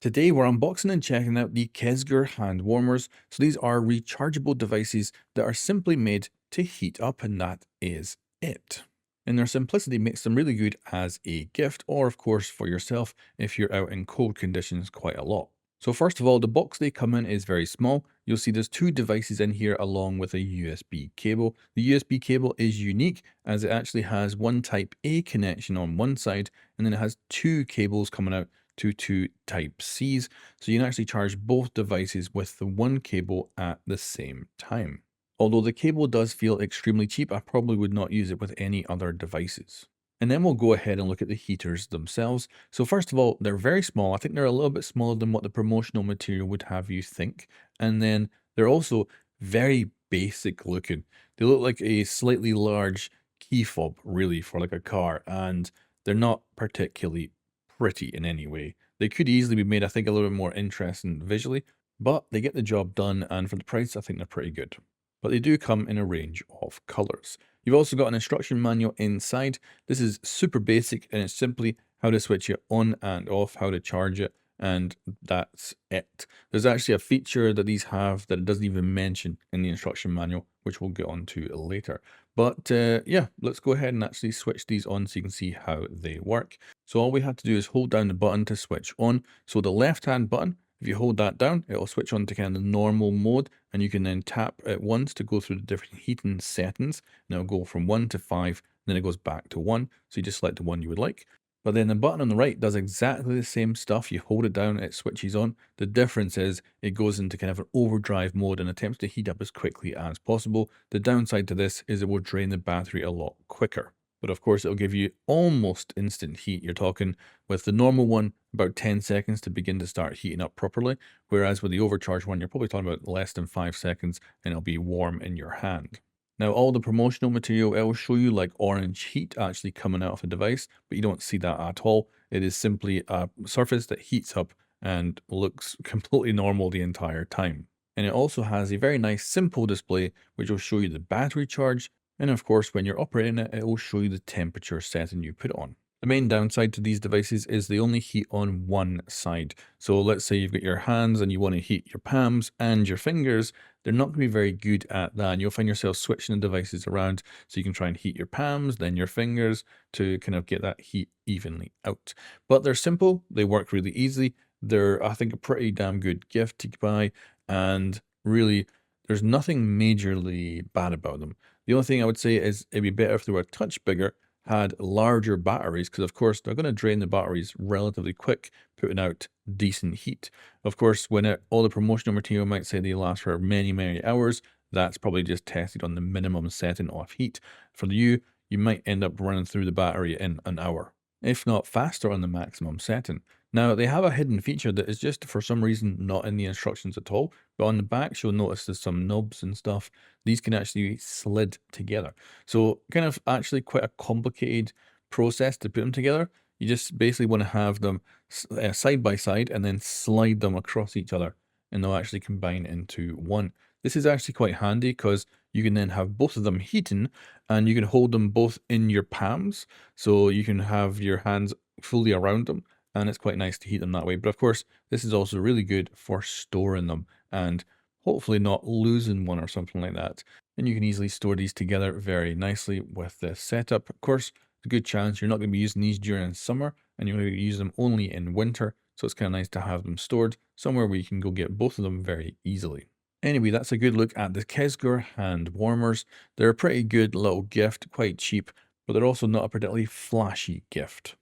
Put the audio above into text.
Today we're unboxing and checking out the Kesguar hand warmers. So these are rechargeable devices that are simply made to heat up, and that is it. And their simplicity makes them really good as a gift, or of course for yourself if you're out in cold conditions quite a lot. So first of all, the box they come in is very small. You'll see there's two devices in here along with a USB cable. The USB cable is unique as it actually has one type A connection on one side, and then it has two cables coming out to two type Cs. So you can actually charge both devices with the one cable at the same time. Although the cable does feel extremely cheap, I probably would not use it with any other devices. And then we'll go ahead and look at the heaters themselves. So first of all, they're very small. I think they're a little bit smaller than what the promotional material would have you think. And then they're also very basic looking. They look like a slightly large key fob really for like a car, and they're not particularly pretty in any way. They could easily be made, I think, a little bit more interesting visually, but they get the job done, and for the price, I think they're pretty good. But they do come in a range of colors. You've also got an instruction manual inside. This is super basic, and it's simply how to switch it on and off, how to charge it, and that's it. There's actually a feature that these have that it doesn't even mention in the instruction manual, which we'll get onto later. But yeah, let's go ahead and actually switch these on so you can see how they work. So all we have to do is hold down the button to switch on. So the left hand button, if you hold that down, it'll switch on to kind of the normal mode, and you can then tap it once to go through the different heating settings. And it'll go from 1 to 5, then it goes back to 1. So you just select the one you would like. But then the button on the right does exactly the same stuff. You hold it down, it switches on. The difference is it goes into kind of an overdrive mode and attempts to heat up as quickly as possible. The downside to this is it will drain the battery a lot quicker. But of course, it'll give you almost instant heat. You're talking with the normal one, about 10 seconds to begin to start heating up properly. Whereas with the overcharged one, you're probably talking about less than 5 seconds and it'll be warm in your hand. Now, all the promotional material, it will show you like orange heat actually coming out of the device, but you don't see that at all. It is simply a surface that heats up and looks completely normal the entire time. And it also has a very nice simple display, which will show you the battery charge. And of course, when you're operating it, it will show you the temperature setting you put it on. The main downside to these devices is they only heat on one side. So let's say you've got your hands and you want to heat your palms and your fingers. They're not going to be very good at that. And you'll find yourself switching the devices around so you can try and heat your palms, then your fingers to kind of get that heat evenly out. But they're simple. They work really easily. They're, I think, a pretty damn good gift to buy. And really, there's nothing majorly bad about them. The only thing I would say is it'd be better if they were a touch bigger, had larger batteries, because of course they're going to drain the batteries relatively quick, putting out decent heat. Of course, when all the promotional material might say they last for many, many hours, that's probably just tested on the minimum setting of heat. For you, you might end up running through the battery in an hour, if not faster on the maximum setting. Now, they have a hidden feature that is just for some reason not in the instructions at all, but on the back you'll notice there's some knobs and stuff. These can actually be slid together. So kind of actually quite a complicated process to put them together. You just basically want to have them side by side and then slide them across each other, and they'll actually combine into one. This is actually quite handy because you can then have both of them heating and you can hold them both in your palms. So you can have your hands fully around them, and it's quite nice to heat them that way. But of course, this is also really good for storing them and hopefully not losing one or something like that. And you can easily store these together very nicely with this setup. Of course, a good chance you're not going to be using these during summer and you're going to use them only in winter. So it's kind of nice to have them stored somewhere where you can go get both of them very easily. Anyway, that's a good look at the Kesguar hand warmers. They're a pretty good little gift, quite cheap, but they're also not a particularly flashy gift.